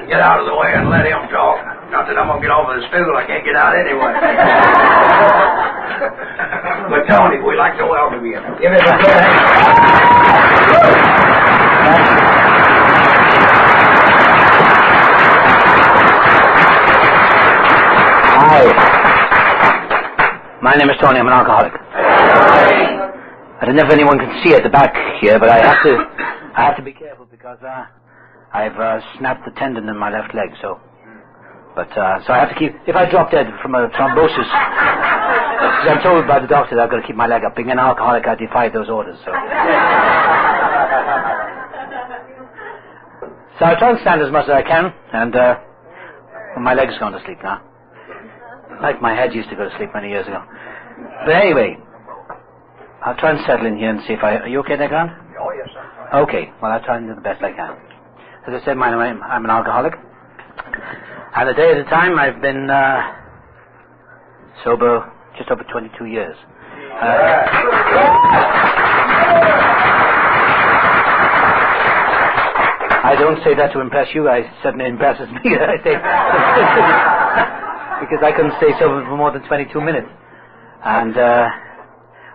Get out of the way and let him talk. Not that I'm going to get off of the stool. I can't get out anyway. But, Tony, we'd like to welcome you. Give it a good hand. Hi. My name is Tony. I'm an alcoholic. I don't know if anyone can see at the back here, but I have to be careful because I've snapped the tendon in my left leg. So I have to keep. If I drop dead from a thrombosis, because I'm told by the doctor that I've got to keep my leg up. Being an alcoholic, I defy those orders. So I try and stand as much as I can, and my leg's gone to sleep now. Like my head used to go to sleep many years ago. But anyway, I'll try and settle in here and see if are you okay there, Grant? Oh, yes, sir. Okay, well, I'll try and do the best I can. As I said, I'm an alcoholic. And a day at a time, I've been sober just over 22 years. I don't say that to impress you. It certainly impresses me. I say because I couldn't stay sober for more than 22 minutes. And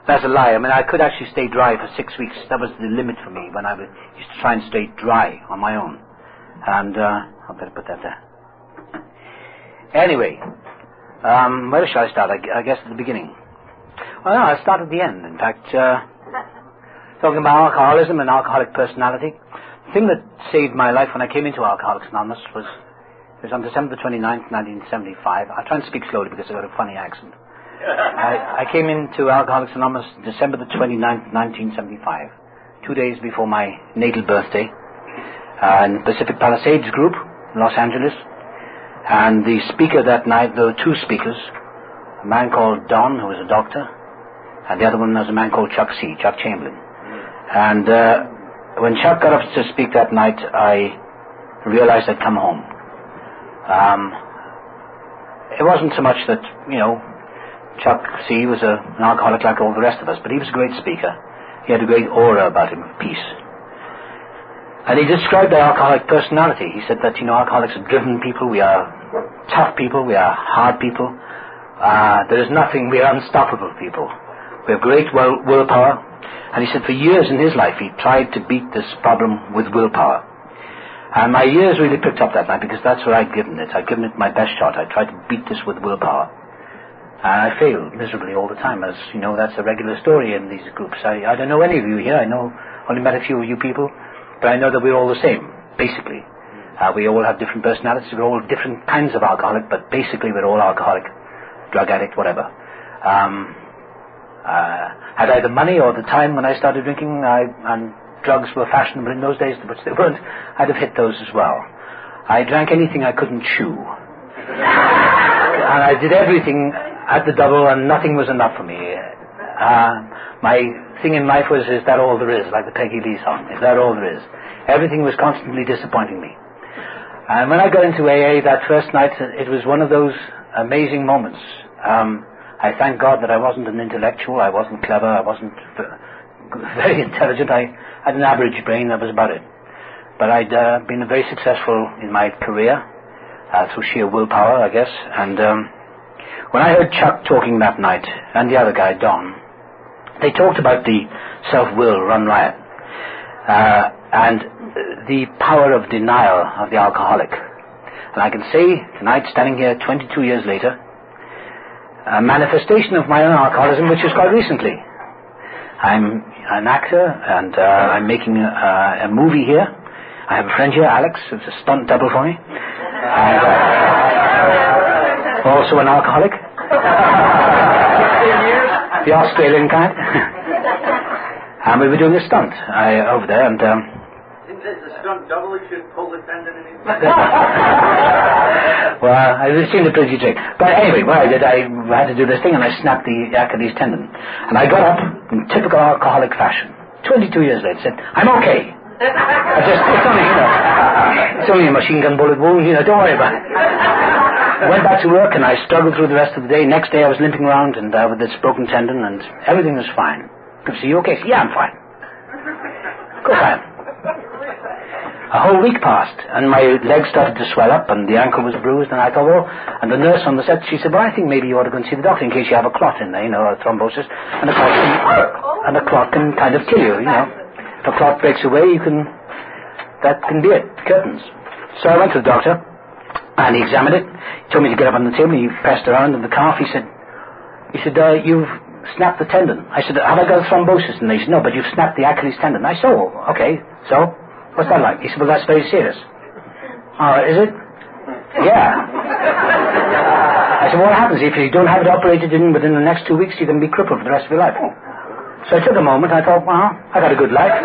that's a lie. I mean, I could actually stay dry for 6 weeks. That was the limit for me when I used to try and stay dry on my own. And I'll better put that there. Anyway, where shall I start? I guess at the beginning. Well, no, I'll start at the end. In fact, talking about alcoholism and alcoholic personality. The thing that saved my life when I came into Alcoholics Anonymous was on December 29th, 1975. I'll try and speak slowly because I've got a funny accent. I came into Alcoholics Anonymous December the 29th, 1975, 2 days before my natal birthday, in the Pacific Palisades group, Los Angeles. And the speaker that night, there were two speakers, a man called Don, who was a doctor, and the other one was a man called Chuck Chamberlain. And when Chuck got up to speak that night, I realized I'd come home. It wasn't so much that, Chuck C. was an alcoholic like all the rest of us, but he was a great speaker. He had a great aura about him of peace. And he described the alcoholic personality. He said that, alcoholics are driven people, we are tough people, we are hard people. There is nothing, we are unstoppable people. We have great willpower. And he said for years in his life he tried to beat this problem with willpower. And my ears really picked up that night because that's what I'd given it. I'd given it my best shot. I tried to beat this with willpower. And I failed miserably all the time. As you know, that's a regular story in these groups. I don't know any of you here. I only met a few of you people. But I know that we're all the same, basically. We all have different personalities. We're all different kinds of alcoholic, but basically we're all alcoholic, drug addict, whatever. Had I the money or the time when I started drinking, and drugs were fashionable in those days, which they weren't, I'd have hit those as well. I drank anything I couldn't chew. And I did everything at the double, and nothing was enough for me. My thing in life was, is that all there is, like the Peggy Lee song, is that all there is? Everything was constantly disappointing me. And when I got into AA that first night, it was one of those amazing moments. I thank God that I wasn't an intellectual, I wasn't clever, I wasn't very intelligent. I had an average brain, that was about it. But I'd been very successful in my career, through sheer willpower, I guess. And when I heard Chuck talking that night, and the other guy, Don, they talked about the self-will run riot, and the power of denial of the alcoholic. And I can say tonight, standing here 22 years later, a manifestation of my own alcoholism, which is quite recently. I'm an actor, and I'm making a movie here. I have a friend here, Alex, who's a stunt double for me. And, also an alcoholic. The Australian kind. And we were doing a stunt over there, and... the stunt double should pull the tendon in his Well, it seemed a pretty trick. But anyway, what I did, I had to do this thing, and I snapped the Achilles tendon. And I got up in typical alcoholic fashion. 22 years later, said, I'm okay. It's only a machine gun bullet wound, don't worry about it. Went back to work, and I struggled through the rest of the day. Next day I was limping around and with this broken tendon, and everything was fine. So you okay? Yeah, I'm fine. Of course I am. A whole week passed, and my leg started to swell up, and the ankle was bruised, and I thought, well, and the nurse on the set, she said, well, I think maybe you ought to go and see the doctor in case you have a clot in there, a thrombosis, and a clot can kind of kill you, If a clot breaks away, that can be it, curtains. So I went to the doctor, and he examined it. He told me to get up on the table. He passed around in the calf. He said, you've snapped the tendon. I said, have I got a thrombosis? And he said, no, but you've snapped the Achilles tendon. I said, oh, okay, so what's that like? He said, well, that's very serious. Is it? Yeah. I said, what happens if you don't have it operated in within the next 2 weeks? You're going to be crippled for the rest of your life. So I took a moment. I thought, well, I got a good life.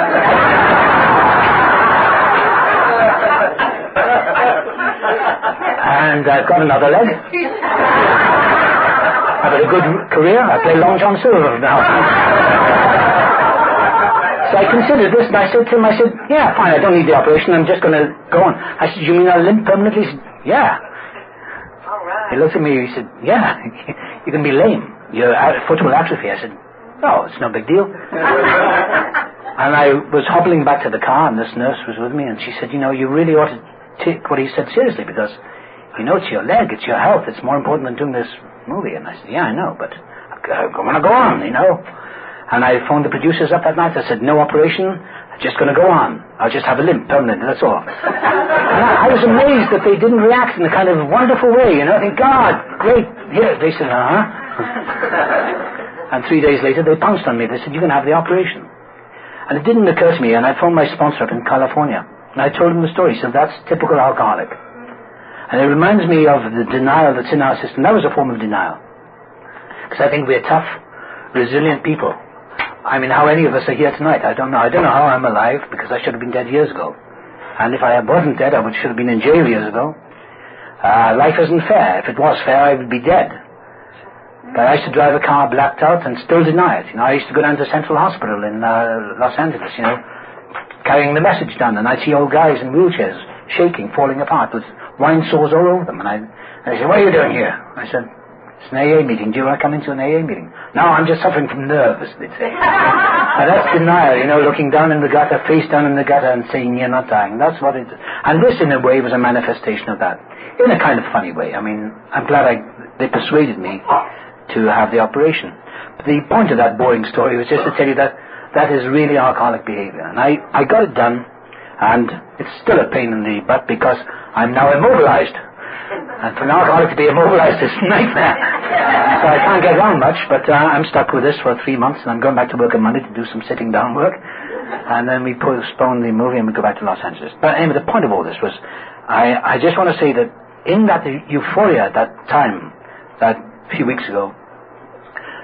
And I've got another leg. I've had a good career. I play Long John Silver now. So I considered this, and I said to him, yeah, fine, I don't need the operation. I'm just going to go on. I said, you mean I'll limp permanently? He said, yeah. All right. He looked at me, he said, yeah, you can be lame. Your foot will atrophy. I said, oh, it's no big deal. And I was hobbling back to the car, and this nurse was with me, and she said, you really ought to take what he said seriously, because, it's your leg, it's your health, it's more important than doing this movie. And I said, yeah, I know, but I want to go on, And I phoned the producers up that night. I said, no operation, I'm just going to go on. I'll just have a limp permanently, that's all. And I was amazed that they didn't react in a kind of wonderful way, I think, God, great. Here, they said, And 3 days later, they pounced on me. They said, you can have the operation. And it didn't occur to me, and I phoned my sponsor up in California. And I told him the story. He said, that's typical alcoholic. And it reminds me of the denial that's in our system. That was a form of denial. Because I think we're tough, resilient people. I mean, how any of us are here tonight, I don't know. I don't know how I'm alive, because I should have been dead years ago. And if I wasn't dead, I should have been in jail years ago. Life isn't fair. If it was fair, I would be dead. But I used to drive a car blacked out and still deny it. I used to go down to Central Hospital in Los Angeles, carrying the message down, and I'd see old guys in wheelchairs, shaking, falling apart, with wine sores all over them. And I said, what are you doing here? I said, it's an AA meeting. Do you want to come into an AA meeting? No, I'm just suffering from nerves, they'd say. And that's denial, looking down in the gutter, face down in the gutter, and saying, you're not dying. That's what it is. And this, in a way, was a manifestation of that. In a kind of funny way. I mean, I'm glad they persuaded me to have the operation. But the point of that boring story was just to tell you that that is really alcoholic behavior. And I got it done, and it's still a pain in the butt because I'm now immobilized. And for an alcoholic to be immobilized is a nightmare. So I can't get around much, but I'm stuck with this for 3 months, and I'm going back to work on Monday to do some sitting down work. And then we postpone the movie and we go back to Los Angeles. But anyway, the point of all this was, I just want to say that in that euphoria at that time, that few weeks ago,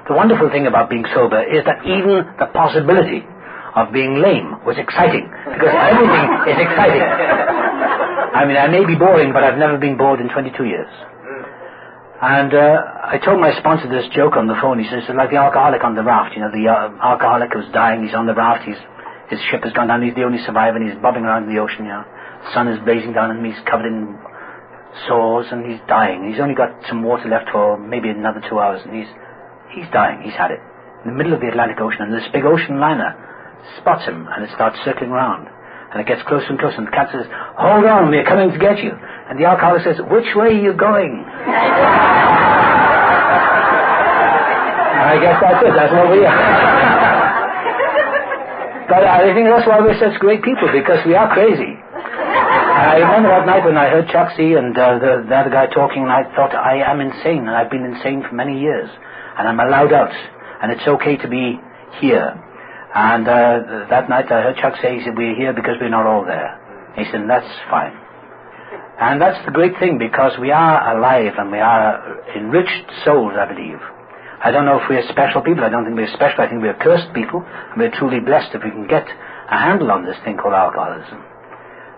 the wonderful thing about being sober is that even the possibility of being lame was exciting, because everything is exciting. I mean, I may be boring, but I've never been bored in 22 years. And I told my sponsor this joke on the phone. He says, it's like the alcoholic on the raft. The alcoholic who's dying, he's on the raft, his ship has gone down, he's the only survivor, and he's bobbing around in the ocean, The sun is blazing down on him, he's covered in sores, and he's dying. He's only got some water left for maybe another 2 hours, and he's dying. He's had it. In the middle of the Atlantic Ocean, and this big ocean liner spots him, and it starts circling around. And it gets closer and closer, and the cat says, hold on, we're coming to get you. And the alcoholic says, which way are you going? And I guess that's it. That's what we are. But I think that's why we're such great people, because we are crazy. I remember that night when I heard Chuck C. and the other guy talking, and I thought, I am insane, and I've been insane for many years. And I'm allowed out, and it's okay to be here. And that night I heard Chuck say, he said, we're here because we're not all there. He said, that's fine. And that's the great thing, because we are alive, and we are enriched souls, I believe. I don't know if we're special people. I don't think we're special. I think we're cursed people, and we're truly blessed if we can get a handle on this thing called alcoholism,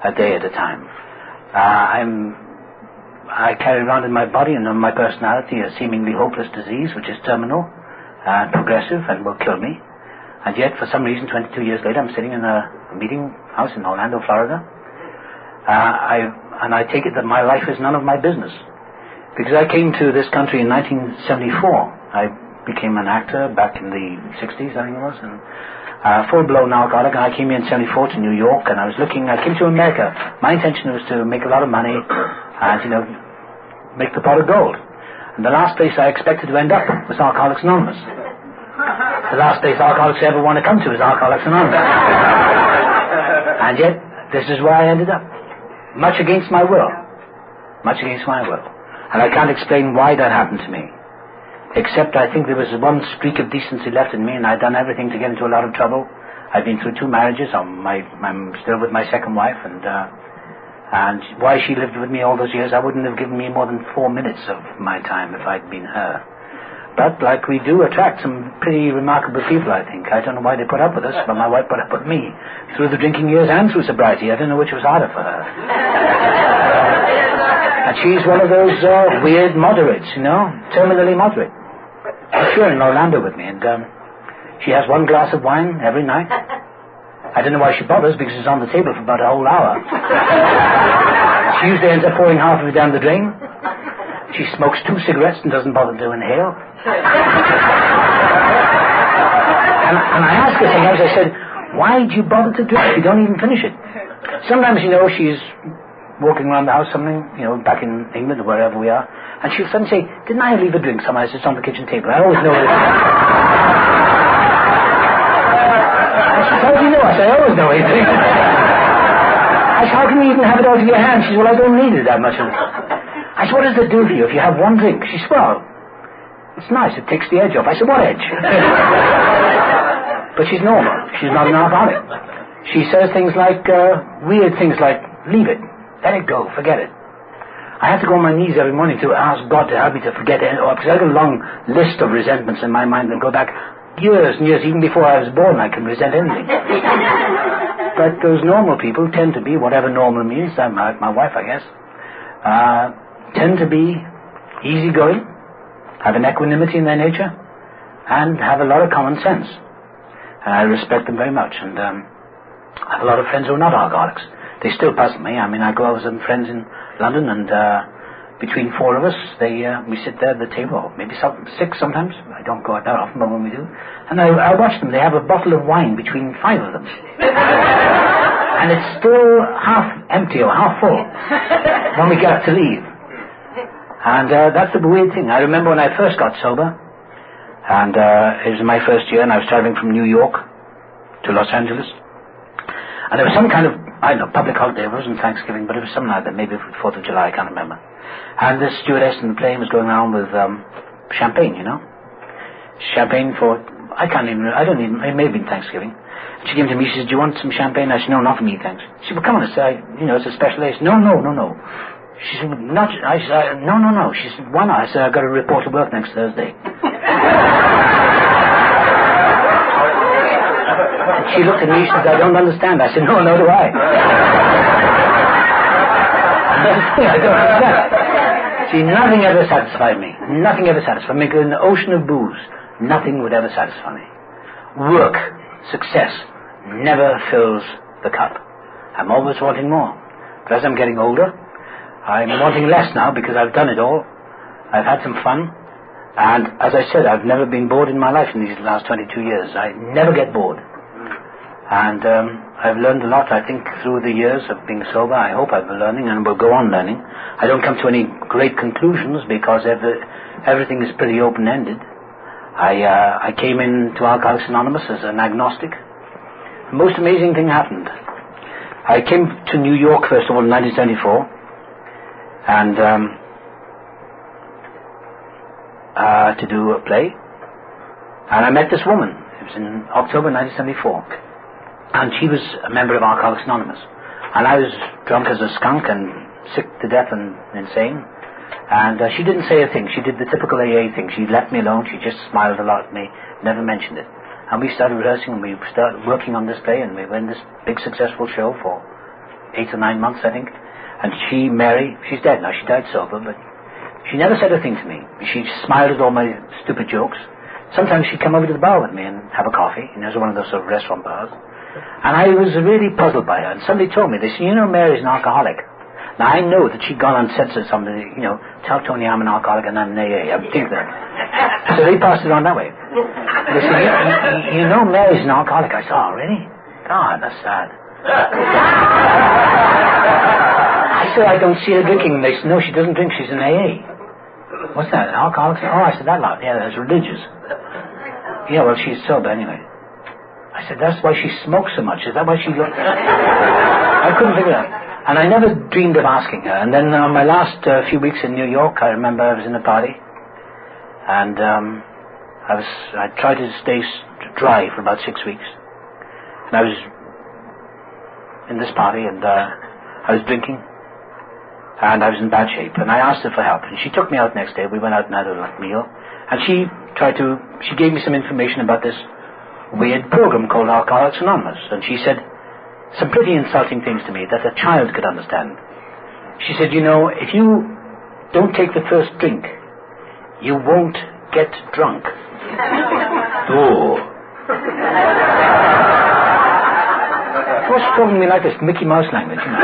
a day at a time. I carry around in my body and in my personality a seemingly hopeless disease, which is terminal and progressive and will kill me. And yet, for some reason, 22 years later, I'm sitting in a meeting house in Orlando, Florida. And I take it that my life is none of my business. Because I came to this country in 1974. I became an actor back in the 60s, I think it was. And full-blown alcoholic, and I came here in 74 to New York, and I came to America. My intention was to make a lot of money and, make the pot of gold. And the last place I expected to end up was Alcoholics Anonymous. The last place alcoholics ever want to come to is Alcoholics Anonymous. And yet, this is where I ended up. Much against my will. Much against my will. And I can't explain why that happened to me. Except I think there was one streak of decency left in me, and I'd done everything to get into a lot of trouble. I've been through 2 marriages. I'm still with my second wife, and why she lived with me all those years, I wouldn't have given me more than 4 minutes of my time if I'd been her. But like we do attract some pretty remarkable people, I think. I don't know why they put up with us, but my wife put up with me through the drinking years and through sobriety. I don't know which was harder for her. And she's one of those weird moderates, terminally moderate. She's here in Orlando with me, and she has 1 glass of wine every night. I don't know why she bothers, because it's on the table for about a whole hour. She usually ends up pouring half of it down the drain. She smokes 2 cigarettes and doesn't bother to inhale. And I asked her sometimes, I said, why do you bother to drink if you don't even finish it? Sometimes, she's walking around the house, back in England or wherever we are, and she'll suddenly say, didn't I leave a drink somewhere? It's on the kitchen table. I always know it. I said, how do you know? I said, I always know it. I said, how can you even have it out of your hand? She said, well, I don't need it that much. I said, what does it do for you if you have 1 drink? She said, well, it's nice. It takes the edge off. I said, what edge? But she's normal. She's not an alcoholic. She says things like, weird things like, leave it. Let it go. Forget it. I have to go on my knees every morning to ask God to help me to forget it. Because I have a long list of resentments in my mind that go back years and years. Even before I was born, I can resent anything. But those normal people tend to be, whatever normal means, my wife, I guess, tend to be easygoing, have an equanimity in their nature, and have a lot of common sense. And I respect them very much. And I have a lot of friends who are not alcoholics. They still puzzle me. I go out with some friends in London, and between 4 of us, we sit there at the table, maybe 6 sometimes. I don't go out that often, but when we do. And I watch them. They have a bottle of wine between 5 of them. And it's still half empty or half full when we get up to leave. And that's the weird thing. I remember when I first got sober, and it was my first year, and I was traveling from New York to Los Angeles. And there was some kind of, public holiday. It wasn't Thanksgiving, but it was something like that, maybe 4th of July, I can't remember. And this stewardess in the plane was going around with champagne, Champagne for, it may have been Thanksgiving. She came to me, she said, do you want some champagne? I said, no, not for me, thanks. She said, well, come on, it's a special day. I said, no. She said, not, I said, no. She said, why not? I said, I've got a report to work next Thursday. She looked at me, she said, I don't understand. I said, no, nor do I. I don't understand. See, nothing ever satisfied me. Nothing ever satisfied me. Because in the ocean of booze, nothing would ever satisfy me. Work, success, never fills the cup. I'm always wanting more. But as I'm getting older, I'm wanting less now because I've done it all. I've had some fun. And as I said, I've never been bored in my life in these last 22 years. I never get bored. And I've learned a lot, I think, through the years of being sober. I hope I've been learning and will go on learning. I don't come to any great conclusions because everything is pretty open-ended. I came into Alcoholics Anonymous as an agnostic. The most amazing thing happened. I came to New York, first of all, in 1974. And to do a play. And I met this woman. It was in October 1974. And she was a member of Alcoholics Anonymous. And I was drunk as a skunk and sick to death and insane. And she didn't say a thing. She did the typical AA thing. She left me alone. She just smiled a lot at me, never mentioned it. And we started rehearsing, and we started working on this play, and we were in this big successful show for 8 or 9 months, I think. And she, Mary, she's dead now. She died sober, but she never said a thing to me. She smiled at all my stupid jokes. Sometimes she'd come over to the bar with me and have a coffee. It was one of those sort of restaurant bars. And I was really puzzled by her. And somebody told me, they said, Mary's an alcoholic. Now, I know that she'd gone and said to somebody, tell Tony I'm an alcoholic and I'm an AA. I would think that. So they passed it on that way. They said, you know Mary's an alcoholic. I said, oh, really? God, that's sad. I said, I don't see her drinking. They said, no, she doesn't drink. She's in AA. What's that, an alcoholic? Oh, I said, that lot. Yeah, that's religious. Yeah, well, she's sober anyway. I said, that's why she smokes so much. Is that why she looked... I couldn't figure it out. And I never dreamed of asking her. And then on my last few weeks in New York, I remember I was in a party. And I tried to stay dry for about 6 weeks. And I was in this party, and I was drinking. And I was in bad shape. And I asked her for help. And she took me out next day. We went out and had a meal. And she gave me some information about this weird program called Alcoholics Anonymous. And she said some pretty insulting things to me that a child could understand. She said, you know, if you don't take the first drink, you won't get drunk. Oh. What's talking to me like this? Mickey Mouse language, you know.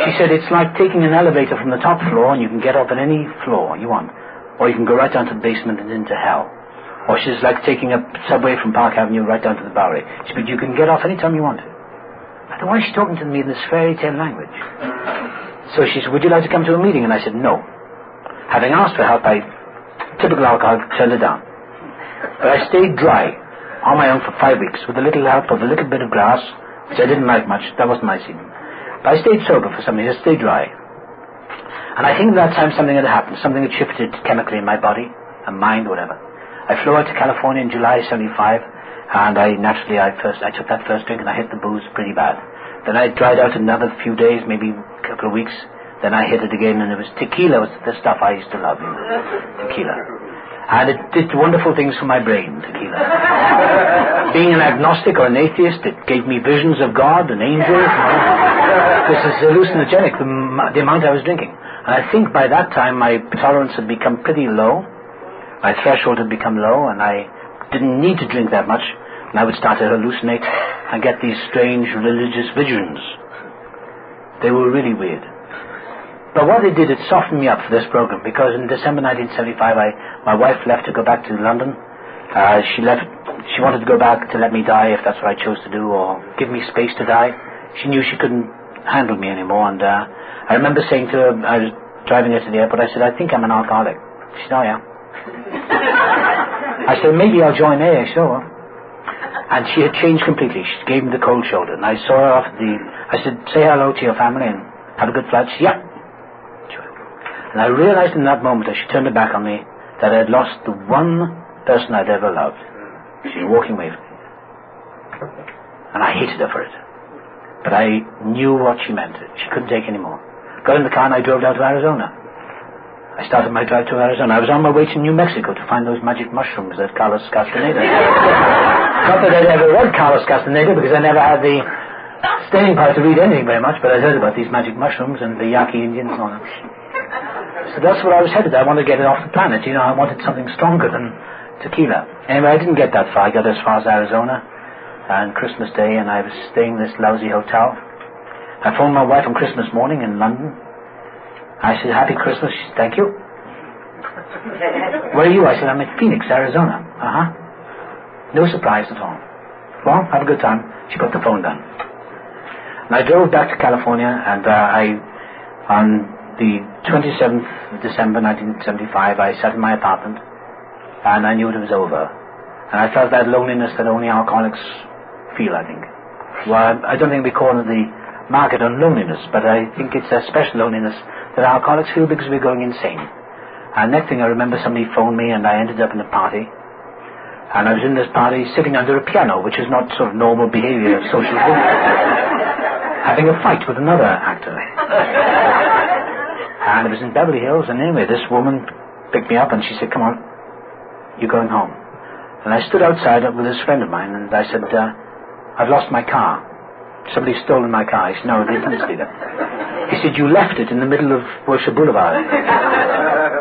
She said it's like taking an elevator from the top floor and you can get up on any floor you want. Or you can go right down to the basement and into hell. Or she's like taking a subway from Park Avenue right down to the Bowery. She said, you can get off any time you want to. I thought, why is she talking to me in this fairy tale language? So she said, would you like to come to a meeting? And I said, no. Having asked for help, I, typical alcoholic, turned it down. But I stayed dry on my own for 5 weeks with a little help of a little bit of glass, which I didn't like much. That wasn't my scene. But I stayed sober for some years, stayed dry. And I think at that time something had happened. Something had shifted chemically in my body, and mind, whatever. I flew out to California in July 75, and I took that first drink and I hit the booze pretty bad. Then I dried out another few days, maybe a couple of weeks. Then I hit it again, and it was tequila was the stuff I used to love, you know, tequila. And it did wonderful things for my brain, tequila. Being an agnostic or an atheist, it gave me visions of God and angels. This is hallucinogenic, the amount I was drinking. And I think by that time my tolerance had become pretty low. My threshold had become low, and I didn't need to drink that much. And I would start to hallucinate and get these strange religious visions. They were really weird. But what it did, it softened me up for this program, because in December 1975, my wife left to go back to London. She wanted to go back to let me die if that's what I chose to do, or give me space to die. She knew she couldn't handle me anymore, and I remember saying to her, I was driving her to the airport, I said, I think I'm an alcoholic. She said, oh yeah. I said, maybe I'll join AA. She said, oh. And she had changed completely. She gave me the cold shoulder, and I saw her off I said, say hello to your family and have a good flight. She said, yeah. And I realized in that moment, as she turned her back on me, that I had lost the one person I'd ever loved. She was walking away from me. And I hated her for it. But I knew what she meant. She couldn't take any more. Got in the car and I drove down to Arizona. I started my drive to Arizona. I was on my way to New Mexico to find those magic mushrooms that Carlos Castaneda. Not that I'd ever read Carlos Castaneda, because I never had the staying power to read anything very much, but I heard about these magic mushrooms and the Yaqui Indians and all that. So that's where I was headed. I wanted to get it off the planet. You know, I wanted something stronger than tequila. Anyway, I didn't get that far. I got as far as Arizona and Christmas Day, and I was staying in this lousy hotel. I phoned my wife on Christmas morning in London. I said, happy Christmas. She said, thank you. Where are you? I said, I'm in Phoenix, Arizona. No surprise at all. Well, have a good time. She put the phone down. And I drove back to California, and on the 27th of December 1975, I sat in my apartment, and I knew it was over. And I felt that loneliness that only alcoholics feel, I think. Well, I don't think we call it the market on loneliness, but I think it's a special loneliness that alcoholics feel because we're going insane. And next thing I remember, somebody phoned me, and I ended up in a party. And I was in this party sitting under a piano, which is not sort of normal behavior of social group, having a fight with another actor. And it was in Beverly Hills, and anyway, this woman picked me up, and she said, come on, you're going home. And I stood outside with this friend of mine, and I said, I've lost my car. Somebody's stolen my car. He said, no, they didn't steal it. He said, you left it in the middle of Wilshire Boulevard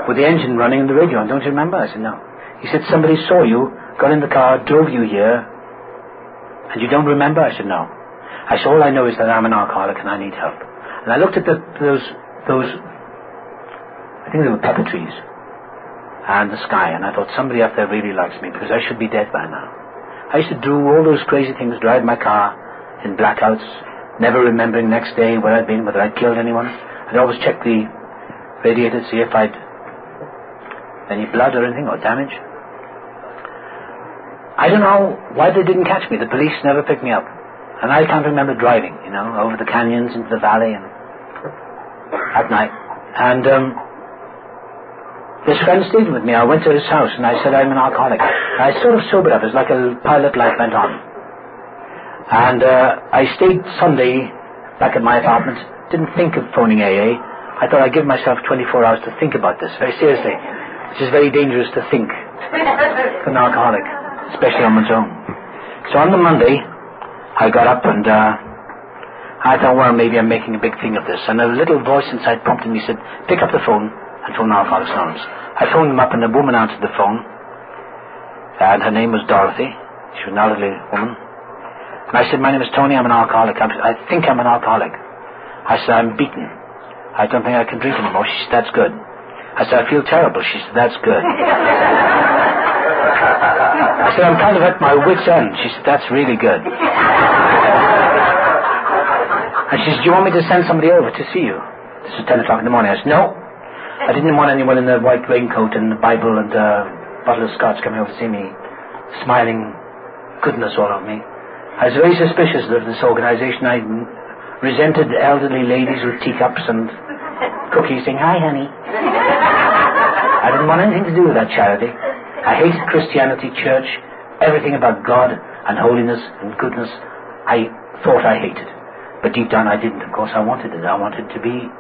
with the engine running and the radio on. Don't you remember? I said, no. He said, somebody saw you, got in the car, drove you here, and you don't remember? I said, no. I said, all I know is that I'm an alcoholic and I need help. And I looked at those I think they were pepper trees. and the sky, and I thought somebody up there really likes me, because I should be dead by now. I used to do all those crazy things, drive my car in blackouts, never remembering next day where I'd been, whether I'd killed anyone. I'd always check the radiator to see if I'd any blood or anything, or damage. I don't know why they didn't catch me. The police never picked me up. And I can't remember driving, over the canyons into the valley and at night. And this friend stayed with me. I went to his house and I said, I'm an alcoholic. I sort of sobered up. It was like a pilot light went on. And I stayed Sunday back at my apartment. Didn't think of phoning AA. I thought I'd give myself 24 hours to think about this, very seriously. Which is very dangerous to think for an alcoholic, especially on one's own. So on the Monday, I got up and I thought, well, maybe I'm making a big thing of this. And a little voice inside prompted me, said, pick up the phone and phone Alcoholics Anonymous. I phoned them up and a woman answered the phone. And her name was Dorothy. She was an elderly woman. And I said, my name is Tony, I'm an alcoholic. I think I'm an alcoholic. I said, I'm beaten. I don't think I can drink anymore. She said, that's good. I said, I feel terrible. She said, that's good. I said, I'm kind of at my wit's end. She said, that's really good. And she said, do you want me to send somebody over to see you? This was 10 o'clock in the morning. I said, no. I didn't want anyone in the white raincoat and the Bible and a bottle of scotch coming over to see me, smiling goodness all over me. I was very suspicious of this organization. I resented elderly ladies with teacups and cookies saying, hi, honey. I didn't want anything to do with that charity. I hated Christianity, church, everything about God and holiness and goodness. I thought I hated. But deep down I didn't. Of course I wanted it. I wanted to be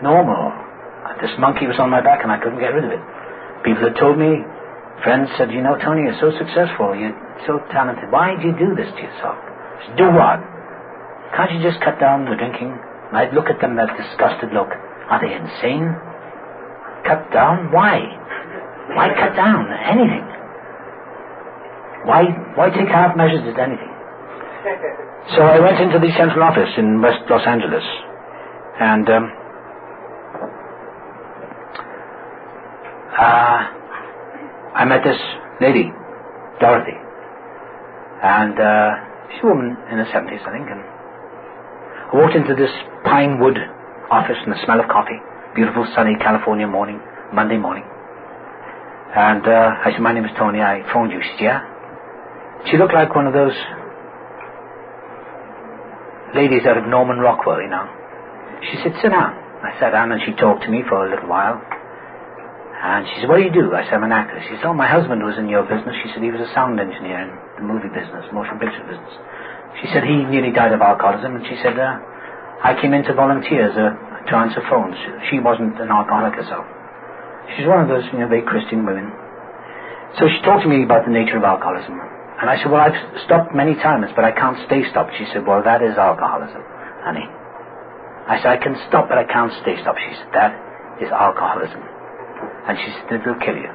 normal. This monkey was on my back and I couldn't get rid of it. People had told me, friends said, Tony, you're so successful, you're so talented. Why do you do this to yourself? I said, do what? Can't you just cut down the drinking? And I'd look at them, that disgusted look. Are they insane? Cut down? Why? Why cut down anything? Why take half measures at anything? So I went into the central office in West Los Angeles, and I met this lady, Dorothy, and she's a woman in her 70s, I think, and I walked into this pine wood office and the smell of coffee, beautiful sunny California morning, Monday morning. And I said, my name is Tony, I phoned you. She said, yeah. She looked like one of those ladies out of Norman Rockwell, She said, sit down. I sat down and she talked to me for a little while. And she said, what do you do? I said, I'm an actor. She said, oh, my husband was in your business. She said, he was a sound engineer in the movie business, motion picture business. She said, he nearly died of alcoholism. And she said, I came in to volunteer to answer phones. She wasn't an alcoholic herself. She's one of those, very Christian women. So she talked to me about the nature of alcoholism. And I said, well, I've stopped many times, but I can't stay stopped. She said, well, that is alcoholism, honey. I said, I can stop, but I can't stay stopped. She said, that is alcoholism. And she said, it will kill you.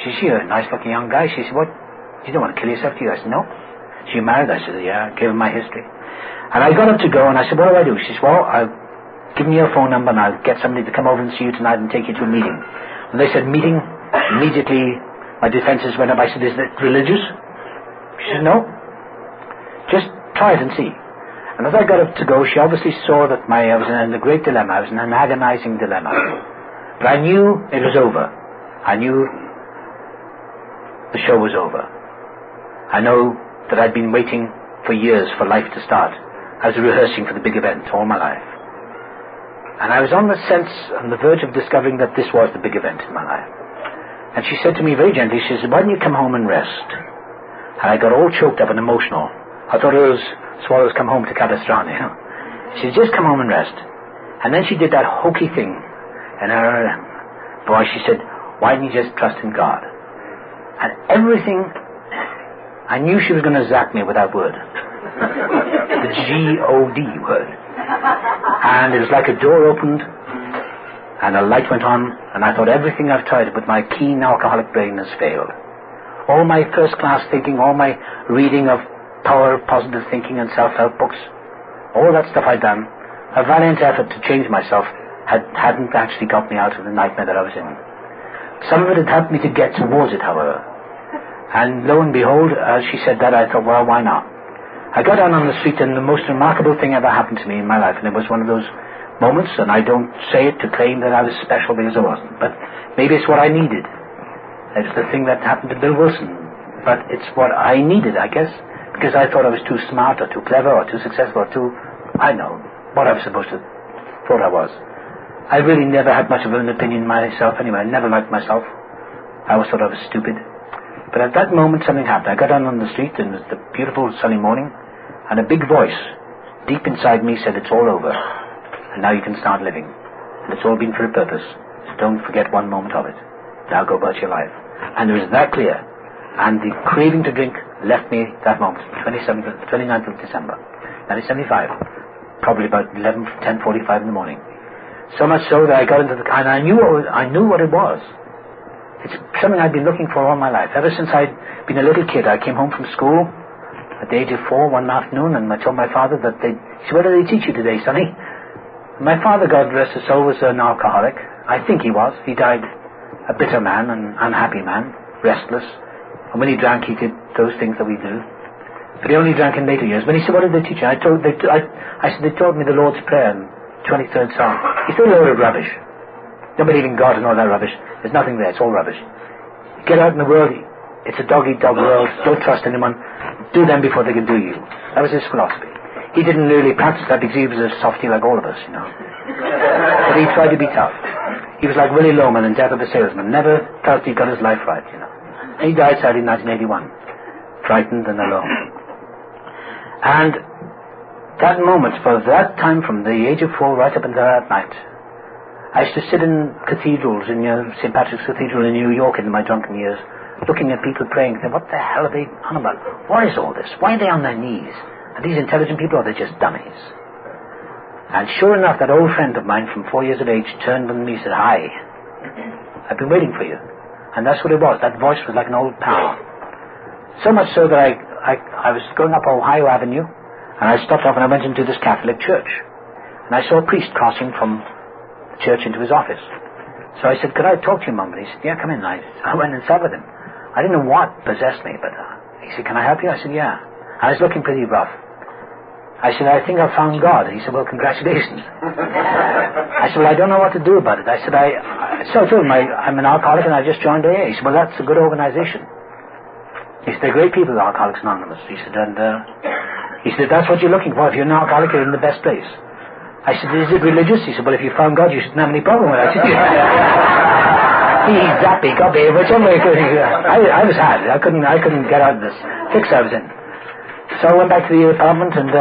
She said, you're a nice-looking young guy. She said, what? You don't want to kill yourself, do you? I said, no. She married? I said, yeah, I gave her my history. And I got up to go, and I said, what do I do? She said, well, I'll give me your phone number, and I'll get somebody to come over and see you tonight and take you to a meeting. When they said meeting, immediately my defenses went up. I said, is it religious? She said, no. Just try it and see. And as I got up to go, she obviously saw that I was in a great dilemma. I was in an agonizing dilemma. But I knew it was over. I knew the show was over. I know that I'd been waiting for years for life to start. I was rehearsing for the big event all my life. And I was on the verge of discovering that this was the big event in my life. And she said to me very gently, she said, why don't you come home and rest? And I got all choked up and emotional. I thought it was swallows come home to Capistrano, She said, just come home and rest. And then she did that hokey thing. And her voice, she said, why didn't you just trust in God? And everything, I knew she was going to zap me with that word. The G-O-D word. And it was like a door opened and a light went on, and I thought everything I've tried with my keen alcoholic brain has failed. All my first-class thinking, all my reading of power of positive thinking and self-help books, all that stuff I'd done, a valiant effort to change myself hadn't actually got me out of the nightmare that I was in. Some of it had helped me to get towards it, however. And lo and behold, as she said that, I thought, well, why not? I got down on the street, and the most remarkable thing ever happened to me in my life, and it was one of those moments, and I don't say it to claim that I was special because I wasn't, but maybe it's what I needed. It's the thing that happened to Bill Wilson, but it's what I needed, I guess, because I thought I was too smart or too clever or too successful or too, I know, what I was supposed to thought I was. I really never had much of an opinion myself anyway. I never liked myself. I always thought I was stupid. But at that moment something happened. I got down on the street, and it was the beautiful sunny morning, and a big voice deep inside me said, it's all over, and now you can start living, and it's all been for a purpose, so don't forget one moment of it. Now go about your life. And it was that clear, and the craving to drink left me that moment, 29th of December 1975, probably about 10:45 in the morning. So much so that I got into the car, and I knew what it was. It's something I'd been looking for all my life. Ever since I'd been a little kid, I came home from school at the age of 4 one afternoon, and I told my father that he said, what did they teach you today, sonny? My father, God rest his soul, was an alcoholic. I think he was. He died a bitter man, an unhappy man, restless. And when he drank, he did those things that we do. But he only drank in later years. But he said, what did they teach you? I said, they taught me the Lord's Prayer and 23rd Psalm. He said, a load of rubbish. Don't believe in God and all that rubbish. There's nothing there. It's all rubbish. Get out in the world. It's a dog-eat-dog world. Don't trust anyone. Do them before they can do you. That was his philosophy. He didn't really practice that because he was a softy like all of us, you know. But he tried to be tough. He was like Willie Loman in Death of a Salesman. Never felt he got his life right, you know. And he died sadly in 1981. Frightened and alone. And that moment, for that time from the age of 4 right up until that night, I used to sit in cathedrals, in St. Patrick's Cathedral in New York in my drunken years, looking at people praying, saying, what the hell are they on about? What is all this? Why are they on their knees? Are these intelligent people, or are they just dummies? And sure enough, that old friend of mine from 4 years of age turned to me and said, hi, I've been waiting for you. And that's what it was. That voice was like an old pal. So much so that I was going up Ohio Avenue, and I stopped off and I went into this Catholic church. And I saw a priest crossing from the church into his office. So I said, could I talk to you, Mum? And he said, yeah, come in. I went and sat with him. I didn't know what possessed me, but he said, can I help you? I said, yeah. I was looking pretty rough. I said, I think I've found God. He said, well, congratulations. I said, well, I don't know what to do about it. I said, so I told him, I'm an alcoholic and I just joined AA. He said, well, that's a good organization. He said, they're great people, Alcoholics Anonymous. He said, and he said, if that's what you're looking for, if you're an alcoholic, you're in the best place. I said, is it religious? He said, well, if you found God, you shouldn't have any problem with it. I said, he's zappy, got me, but somebody could. I was hard. I couldn't get out of this fix I was in. So I went back to the apartment, and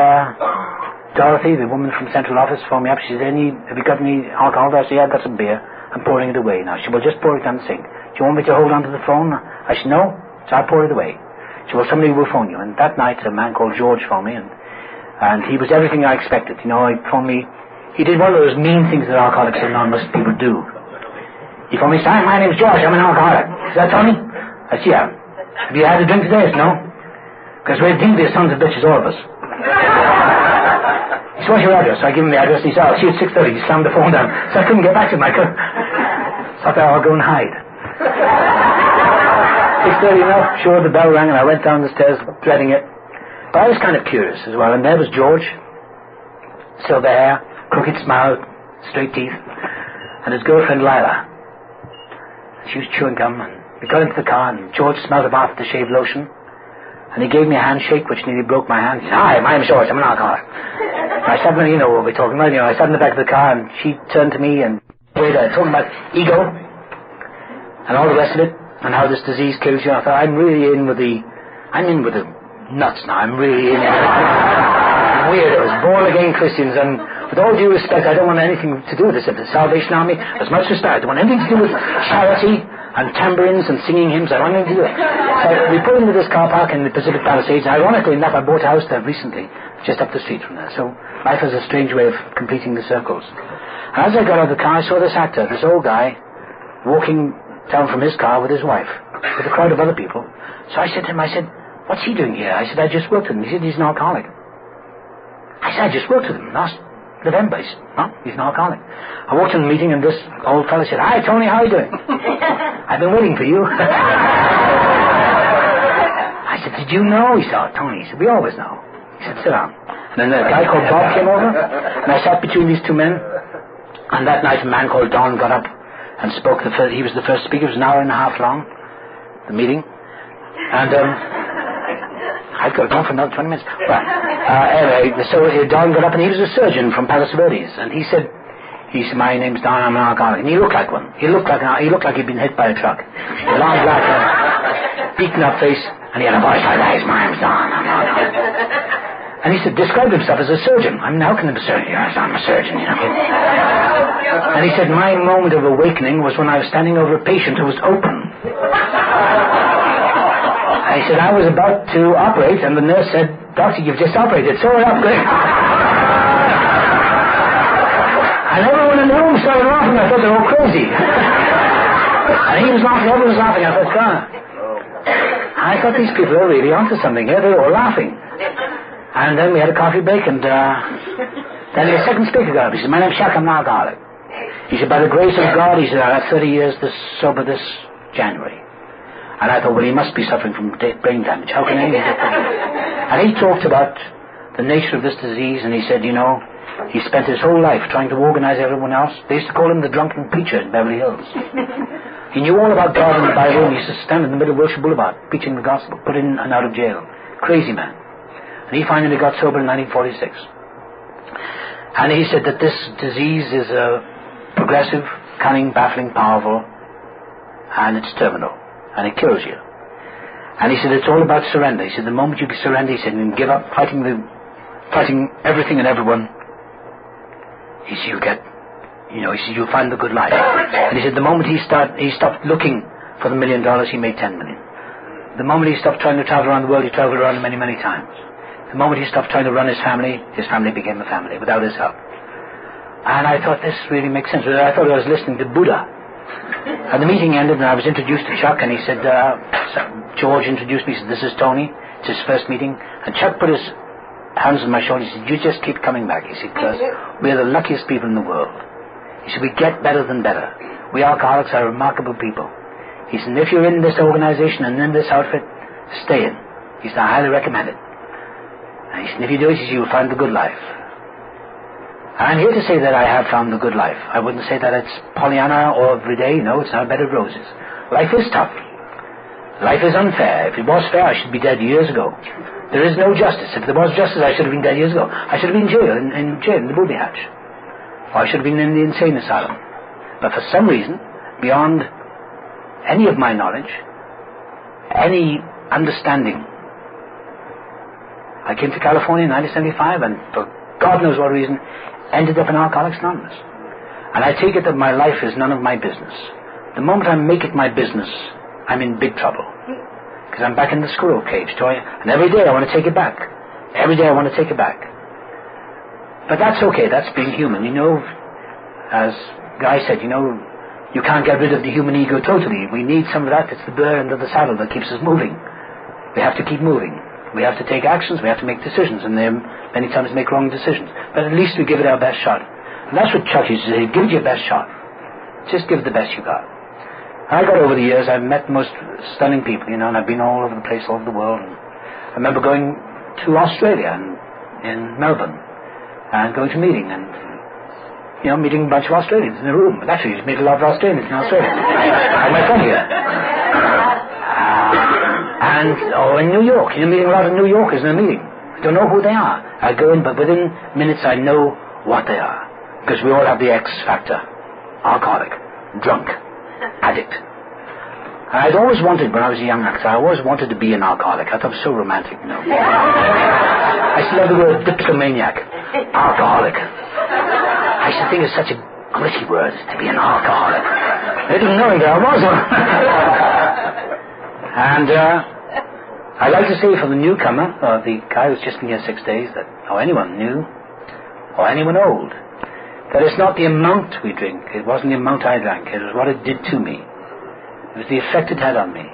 Dorothy, the woman from central office, phoned me up. She said, have you got any alcohol? I said, yeah, I've got some beer. I'm pouring it away now. She said, well, just pour it down the sink. Do you want me to hold on to the phone? I said, no. So I poured it away. She said, well, somebody will phone you. And that night, a man called George phoned me, and he was everything I expected. You know, he phoned me. He did one of those mean things that Alcoholics Anonymous people do. He phoned me, hi, my name's George. I'm an alcoholic. Is that Tony? I said, yeah. Have you had a drink today? I said, no. Because we're devious sons of bitches, all of us. He said, what's your address? So I gave him the address. He said, I'll see you at 6:30. He slammed the phone down. So I couldn't get back to him. I thought I'll go and hide. 6:30 enough, sure, the bell rang, and I went down the stairs, dreading it. But I was kind of curious as well, and there was George, silver hair, crooked smile, straight teeth, and his girlfriend Lila. She was chewing gum, and we got into the car, and George smelled of aftershave lotion, and he gave me a handshake, which nearly broke my hand. He said, hi, my name's George, I'm an alcoholic. I sat there, you know what we're talking about, I sat in the back of the car, and she turned to me, and we were talking about ego, and all the rest of it, and how this disease kills you. I thought, I'm in with the nuts now. I'm really in with weirdos, born-again Christians, and with all due respect, I don't want anything to do with this. At the Salvation Army, as much respect. I don't want anything to do with charity and tambourines and singing hymns. I don't want anything to do with it. So we put into this car park in the Pacific Palisades, and ironically enough, I bought a house there recently, just up the street from there. So life has a strange way of completing the circles. And as I got out of the car, I saw this actor, this old guy, walking down from his car with his wife, with a crowd of other people. So I said to him, what's he doing here? I said, I just worked with him. He said, he's an alcoholic. I said, I just worked with him last November. He said, no, he's an alcoholic. I walked in the meeting, and this old fellow said, hi, Tony, how are you doing? I I've been waiting for you. I said, did you know? He said, oh, Tony. He said, we always know. He said, sit down. And then a guy called Bob came over, and I sat between these two men. And that night a man called Don got up and spoke. He was the first speaker. It was an hour and a half long, the meeting. And I've got to go for another 20 minutes. Well, anyway, so Don got up, and he was a surgeon from Palos Verdes. And he said, my name's Don, I'm an alcoholic. And he looked like one. He looked like he'd been hit by a truck. A long black hair, beaten up face, and he had a voice like that. My name's Don, I'm an alcoholic. And he said, described himself as a surgeon. How can I be a surgeon? Yes, I'm a surgeon, you know. And he said, my moment of awakening was when I was standing over a patient who was open. And he said, I was about to operate, and the nurse said, Doctor, you've just operated, so we're up good. And everyone in the room started laughing. I thought they were all crazy. And he was laughing, everyone was laughing. I thought, God. I thought these people are really onto something here. They were all laughing. And then we had a coffee break, and then the second speaker got up. He said, my name's Chuck, I'm an alcoholic. He said, by the grace of God, he said, I had 30 years sober this January. And I thought, well, he must be suffering from brain damage. How can anyone get that? And he talked about the nature of this disease, and he said, you know, he spent his whole life trying to organize everyone else. They used to call him the drunken preacher in Beverly Hills. He knew all about God and the Bible, and he used to stand in the middle of Wilshire Boulevard preaching the gospel, put in and out of jail. Crazy man. And he finally got sober in 1946. And he said that this disease is progressive, cunning, baffling, powerful, and it's terminal, and it kills you. And he said it's all about surrender. He said the moment you surrender, he said, you can give up fighting everything and everyone. He said you'll find the good life. And he said the moment he stopped looking for the $1 million, he made 10 million. The moment he stopped trying to travel around the world, he traveled around many, many times. The moment he stopped trying to run his family became a family without his help. And I thought, this really makes sense. I thought I was listening to Buddha. And the meeting ended, and I was introduced to Chuck, and he said, George introduced me, he said, this is Tony. It's his first meeting. And Chuck put his hands on my shoulder. He said, you just keep coming back. He said, because we're the luckiest people in the world. He said, we get better than better. We alcoholics are remarkable people. He said, if you're in this organization and in this outfit, stay in. He said, I highly recommend it. And he said, if you do it, you'll find the good life. And I'm here to say that I have found the good life. I wouldn't say that it's Pollyanna or every day. No, it's not a bed of roses. Life is tough. Life is unfair. If it was fair, I should be dead years ago. There is no justice. If there was justice, I should have been dead years ago. I should have been in jail in the booby hatch. Or I should have been in the insane asylum. But for some reason, beyond any of my knowledge, any understanding, I came to California in 1975, and for God knows what reason, ended up in Alcoholics Anonymous. And I take it that my life is none of my business. The moment I make it my business, I'm in big trouble. Because I'm back in the squirrel cage, and every day I want to take it back. Every day I want to take it back. But that's okay, that's being human. You know, as Guy said, you know, you can't get rid of the human ego totally. We need some of that. It's the burr under the saddle that keeps us moving. We have to keep moving. We have to take actions, we have to make decisions, and then many times make wrong decisions. But at least we give it our best shot. And that's what Chuck used to say, give it your best shot. Just give it the best you got. And I got over the years, I've met the most stunning people, you know, and I've been all over the place, all over the world. And I remember going to Australia, and in Melbourne, and going to a meeting, and, you know, meeting a bunch of Australians in a room. But actually, you meet a lot of Australians in Australia. I had my friend here. In New York, you know, meeting a lot of New Yorkers in a meeting. I don't know who they are. I go in, but within minutes I know what they are. Because we all have the X factor. Alcoholic, drunk, addict. And I'd always wanted, when I was a young actor, I always wanted to be an alcoholic. I thought it was so romantic, you know. I still love the word dipsomaniac. Alcoholic. I used to think it's such a gritty word, to be an alcoholic. I didn't know that I was one. And I like to say for the newcomer, or the guy who's just been here 6 days, that, or anyone new, or anyone old, that it's not the amount we drink, it wasn't the amount I drank, it was what it did to me. It was the effect it had on me.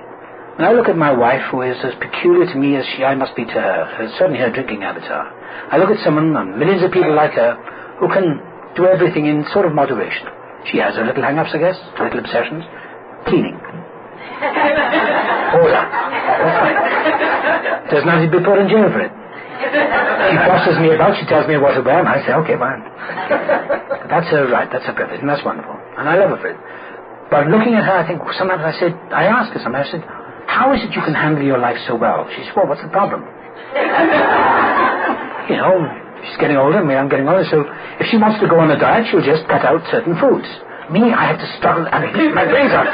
When I look at my wife, who is as peculiar to me as I must be to her, certainly her drinking habits are, I look at someone, millions of people like her, who can do everything in sort of moderation. She has her little hang-ups, I guess, little obsessions. Cleaning. Order. That's right. Doesn't have to be put in jail for it. She bosses me about, she tells me what to wear, and I say, okay, fine. That's her right, that's her privilege, and that's wonderful. And I love her for it. But looking at her, I think, sometimes I ask her sometimes, I said, how is it you can handle your life so well? She said, well, what's the problem? You know, she's getting older, me, I'm getting older, so if she wants to go on a diet, she'll just cut out certain foods. Me, I have to struggle and eat my brains out.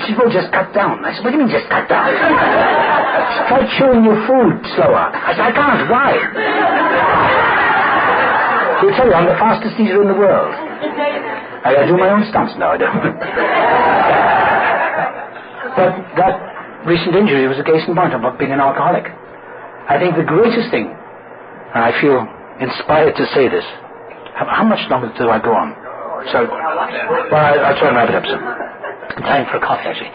She will just cut down. I said, what do you mean just cut down? Try chewing your food slower. I said, I can't. Why? I'll tell you, I'm the fastest eater in the world. I do my own stunts now, I don't. But that recent injury was a case in point about being an alcoholic. I think the greatest thing, and I feel inspired to say this, how much longer do I go on? So, well, I'll try and wrap it up soon. I'm time for a coffee, actually.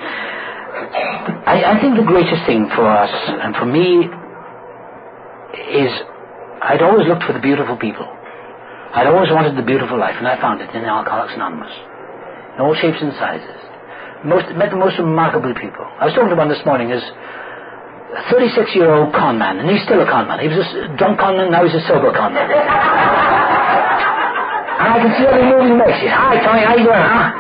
I think the greatest thing for us, and for me, is I'd always looked for the beautiful people. I'd always wanted the beautiful life, and I found it in Alcoholics Anonymous. In all shapes and sizes. Met the most remarkable people. I was talking to one this morning, is a 36-year-old con man, and he's still a con man. He was a drunk con man, now he's a sober con man. And I can see every move he makes. He says, hi, Tony, how you doing, huh?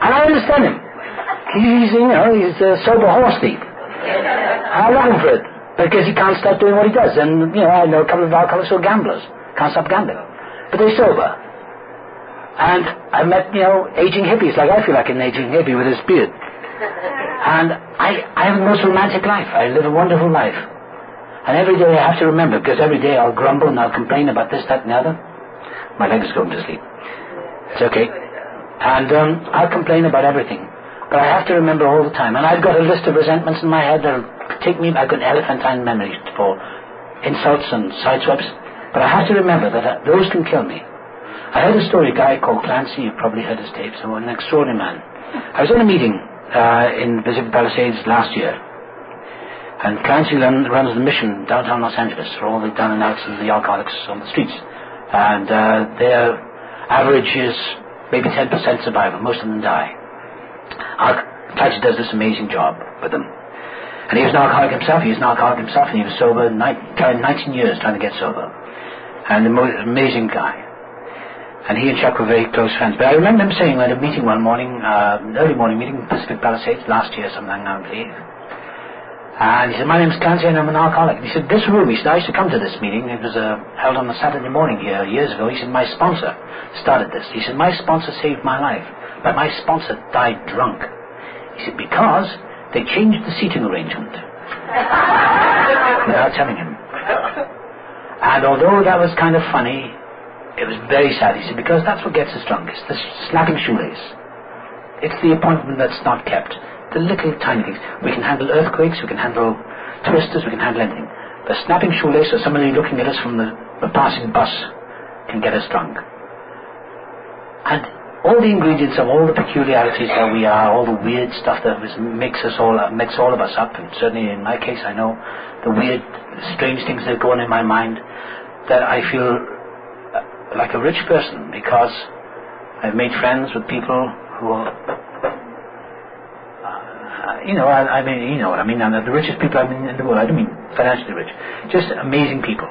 And I understand him. He's a sober horse thief. I love him for it, because he can't stop doing what he does. And, I know a couple of alcoholics who are gamblers. Can't stop gambling. But they're sober. And I met, aging hippies, like I feel like an aging hippie with his beard. And I have the most romantic life. I live a wonderful life. And every day I have to remember, because every day I'll grumble and I'll complain about this, that, and the other. My leg is going to sleep. It's okay. And I'll complain about everything. But I have to remember all the time. And I've got a list of resentments in my head that'll take me, I've got elephantine memory for insults and sideswipes. But I have to remember that those can kill me. I heard a story, a guy called Clancy, you've probably heard his tapes, an extraordinary man. I was in a meeting in Pacific Palisades last year. And Clancy runs the mission downtown Los Angeles for all the down and outs and the alcoholics on the streets. And their average is maybe 10% survival. Most of them die. Clancy does this amazing job with them. And he was an alcoholic himself. And he was sober, 19 years trying to get sober. And an amazing guy. And he and Chuck were very close friends. But I remember him saying at a meeting one morning, an early morning meeting in Pacific Palisades last year, sometime I believe. And he said, my name's Clancy and I'm an alcoholic. And he said, this room, he said, I used to come to this meeting. It was held on a Saturday morning here years ago. He said, my sponsor started this. He said, my sponsor saved my life. But my sponsor died drunk. He said, because they changed the seating arrangement. Without telling him. And although that was kind of funny, it was very sad. He said, because that's what gets us drunk. It's the snapping shoelace. It's the appointment that's not kept. The little tiny things. We can handle earthquakes, we can handle twisters, we can handle anything. The snapping shoelace or somebody looking at us from the passing bus can get us drunk. And all the ingredients of all the peculiarities that we are, all the weird stuff that makes all of us up, and certainly in my case I know the weird, strange things that go on in my mind, that I feel like a rich person because I've made friends with people who are I mean, you know what I mean. I'm the richest people in the world. I don't mean financially rich. Just amazing people.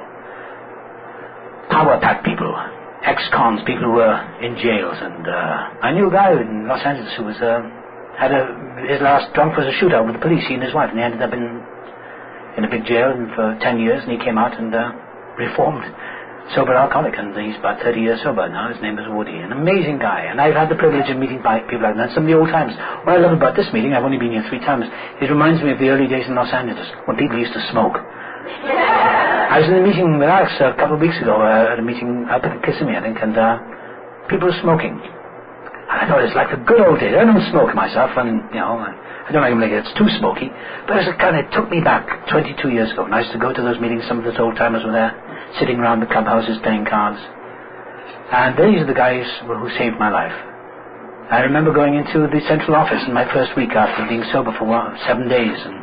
Power-packed people. Ex-cons, people who were in jails. And I knew a guy in Los Angeles who was his last drunk was a shootout with the police, he and his wife. And he ended up in a big jail for 10 years. And he came out and reformed. Sober alcoholic, and he's about 30 years sober now. His name is Woody, an amazing guy. And I've had the privilege of meeting people like that. Some of the old times. What I love about this meeting, I've only been here 3 times, it reminds me of the early days in Los Angeles when people used to smoke. I was in a meeting with Alex a couple of weeks ago, at a meeting up at Kissimmee, I think, and people were smoking. And I thought it's like the good old days. I don't smoke myself, and I don't like it's too smoky, but it took me back 22 years ago. And I used to go to those meetings. Some of those old timers were there, sitting around the clubhouses playing cards. And these are the guys who saved my life. I remember going into the central office in my first week after being sober for 7 days, and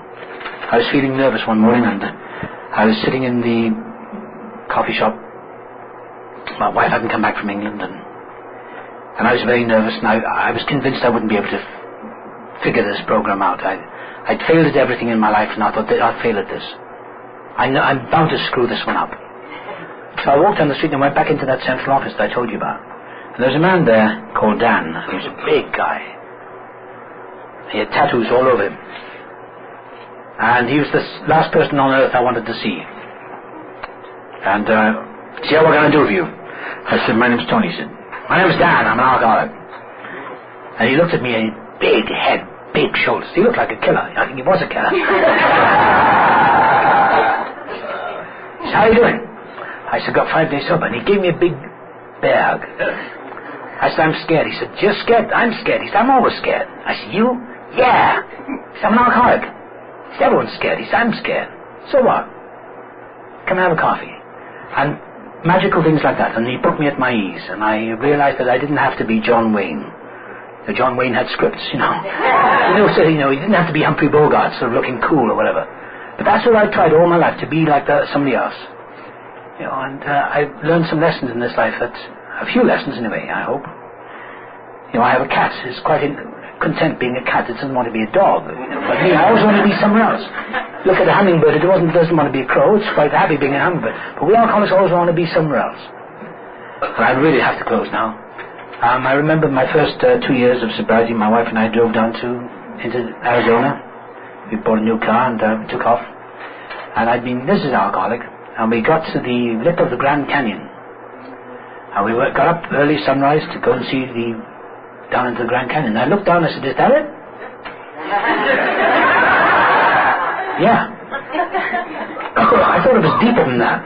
I was feeling nervous one morning, and I was sitting in the coffee shop. My wife hadn't come back from England, and And I was very nervous, and I was convinced I wouldn't be able to figure this program out. I'd failed at everything in my life, and I thought that I'd fail at this. I'm bound to screw this one up. So I walked down the street and went back into that central office that I told you about. And there was a man there called Dan. He was a big guy. He had tattoos all over him. And he was the last person on earth I wanted to see. And, he said, what can I do for you? I said, my name's Tony. He said, my name's Dan, I'm an alcoholic. And he looked at me, and big head, big shoulders. He looked like a killer. I think he was a killer. He said, how are you doing? I said, got 5 days sober. And he gave me a big bear hug. I said, I'm scared. He said, you're scared? I'm scared. He said, I'm always scared. I said, you? Yeah. He said, I'm an alcoholic. He said, everyone's scared. He said, I'm scared. So what? Come and have a coffee. And magical things like that. And he put me at my ease. And I realized that I didn't have to be John Wayne. John Wayne had scripts, you know. So, he didn't have to be Humphrey Bogart, sort of looking cool or whatever. But that's what I tried all my life, to be like somebody else. And I learned some lessons in this life, a few lessons anyway, I hope. I have a cat. It's quite content being a cat. It doesn't want to be a dog. But me, I always want to be somewhere else. Look at a hummingbird. It doesn't want to be a crow. It's quite happy being a hummingbird. But we alcoholics always want to be somewhere else. And I really have to close now. I remember my first 2 years of sobriety. My wife and I drove down into Arizona. We bought a new car and took off. And this is alcoholic. And we got to the lip of the Grand Canyon. And we got up early sunrise to go and see down into the Grand Canyon. And I looked down and I said, is that it? Yeah. Oh, I thought it was deeper than that.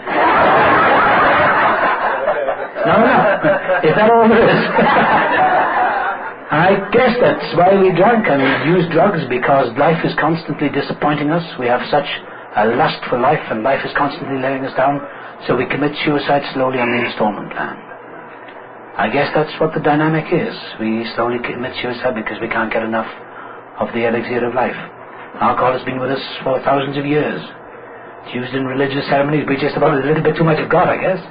No. Is that all there is? I guess that's why we drank and use drugs, because life is constantly disappointing us. We have such a lust for life, and life is constantly letting us down, so we commit suicide slowly on the installment plan. I guess that's what the dynamic is. We slowly commit suicide because we can't get enough of the elixir of life. Alcohol has been with us for thousands of years. It's used in religious ceremonies. We just about a little bit too much of God, I guess.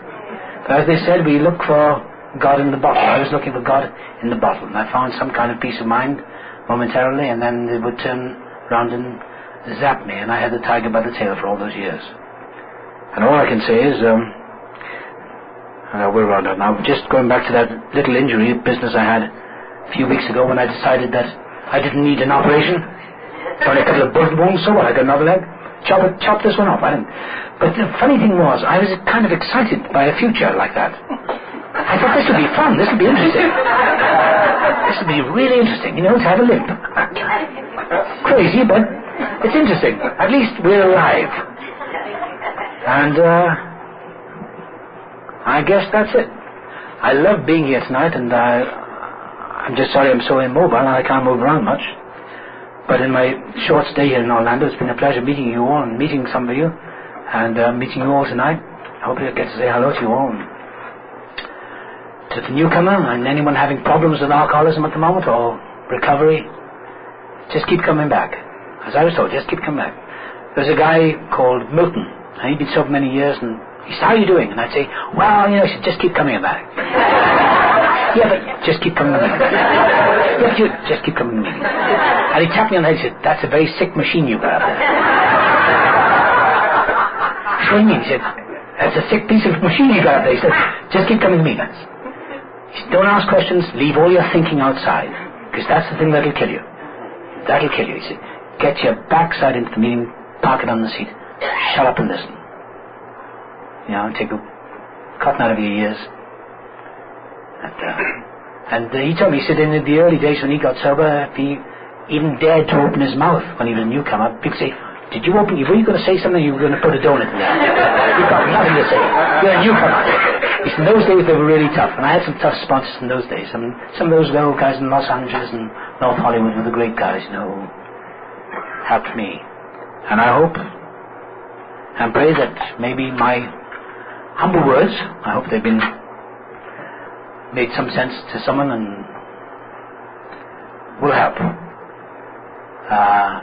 But as they said, we look for God in the bottle. I was looking for God in the bottle, and I found some kind of peace of mind momentarily, and then it would turn around and zap me, and I had the tiger by the tail for all those years. And all I can say is, we'll round up now. Just going back to that little injury business I had a few weeks ago when I decided that I didn't need an operation. Only a couple of bullet wounds, so what? I got another leg. Chop this one off. I didn't. But the funny thing was, I was kind of excited by a future like that. I thought this would be fun. This would be interesting. This would be really interesting, to have a limp. Crazy, but it's interesting. At least we're alive. And I guess that's it. I love being here tonight, and I'm just sorry I'm so immobile and I can't move around much. But in my short stay here in Orlando, it's been a pleasure meeting you all and meeting some of you, and meeting you all tonight. I hope I get to say hello to you all. And to the newcomer and anyone having problems with alcoholism at the moment or recovery, just keep coming back. As I was told, just keep coming back. There's a guy called Milton, and he'd been sober many years, and he said, how are you doing? And I'd say, well, he said, just keep coming back. Yeah, but just keep coming back. Yeah, just keep coming back. And he tapped me on the head and said, that's a very sick machine you got up there. What do you mean? He said, that's a sick piece of machine you got up there. He said, just keep coming to me, guys. He said, don't ask questions, leave all your thinking outside, because that's the thing that'll kill you. That'll kill you. He said, get your backside into the meeting, park it on the seat, shut up and listen. Take a cotton out of your ears. And he told me, he said, in the early days when he got sober, if he even dared to open his mouth when he was a newcomer, people say, were you going to say something, you were going to put a donut in there? You've got nothing to say. You're a newcomer. He said, in those days they were really tough, and I had some tough sponsors in those days. Some of those little guys in Los Angeles and North Hollywood were the great guys, who helped me. And I hope and pray that maybe my humble words, I hope they've been made some sense to someone and will help.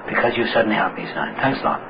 Because you certainly helped me tonight. Thanks a lot.